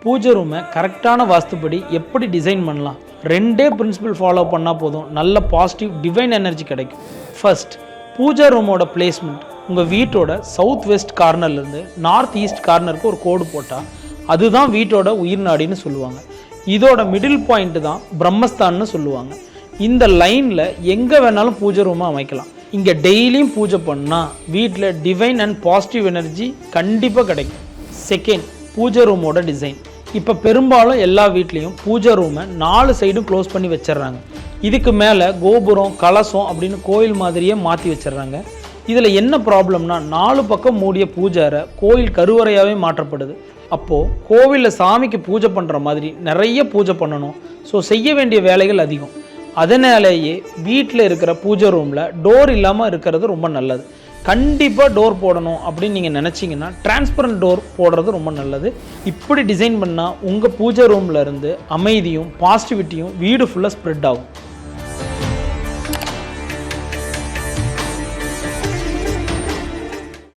பூஜை ரூமை கரெக்டான வாஸ்துப்படி எப்படி டிசைன் பண்ணலாம்? ரெண்டே பிரின்சிபல் ஃபாலோ பண்ணால் போதும், நல்ல பாசிட்டிவ் டிவைன் எனர்ஜி கிடைக்கும். ஃபர்ஸ்ட், பூஜை ரூமோட பிளேஸ்மெண்ட். உங்கள் வீட்டோட சவுத் வெஸ்ட் கார்னர்லேருந்து நார்த் ஈஸ்ட் கார்னருக்கு ஒரு கோடு போட்டால் அதுதான் வீட்டோட உயிர் நாடின்னு சொல்லுவாங்க. இதோட மிடில் பாயிண்ட் தான் பிரம்மஸ்தான்னு சொல்லுவாங்க. இந்த லைனில் எங்கே வேணாலும் பூஜை ரூமை அமைக்கலாம். இங்கே டெய்லியும் பூஜை பண்ணால் வீட்டில் டிவைன் அண்ட் பாசிட்டிவ் எனர்ஜி கண்டிப்பாக கிடைக்கும். செகண்ட், பூஜை ரூமோட டிசைன். இப்போ பெரும்பாலும் எல்லா வீட்லேயும் பூஜை ரூமை 4 சைடும் க்ளோஸ் பண்ணி வச்சிடுறாங்க. இதுக்கு மேலே கோபுரம், கலசம் அப்படின்னு கோயில் மாதிரியே மாற்றி வச்சிடுறாங்க. இதில் என்ன ப்ராப்ளம்னா, 4 பக்கம் மூடிய பூஜை அறை கோயில் கருவறையாகவே மாற்றப்படுது. அப்போது கோவிலில் சாமிக்கு பூஜை பண்ணுற மாதிரி நிறைய பூஜை பண்ணணும். ஸோ செய்ய வேண்டிய வேலைகள் அதிகம். அதனாலேயே வீட்டில் இருக்கிற பூஜை ரூமில் டோர் இல்லாமல் இருக்கிறது ரொம்ப நல்லது. கண்டிப்பாக டோர் போடணும் அப்படின்னு நீங்கள் நினச்சிங்கன்னா டிரான்ஸ்பரண்ட் டோர் போடுறது ரொம்ப நல்லது. இப்படி டிசைன் பண்ணால் உங்கள் பூஜை ரூமில் இருந்து அமைதியும் பாசிட்டிவிட்டியும் வீடு ஃபுல்லாக ஸ்ப்ரெட் ஆகும்.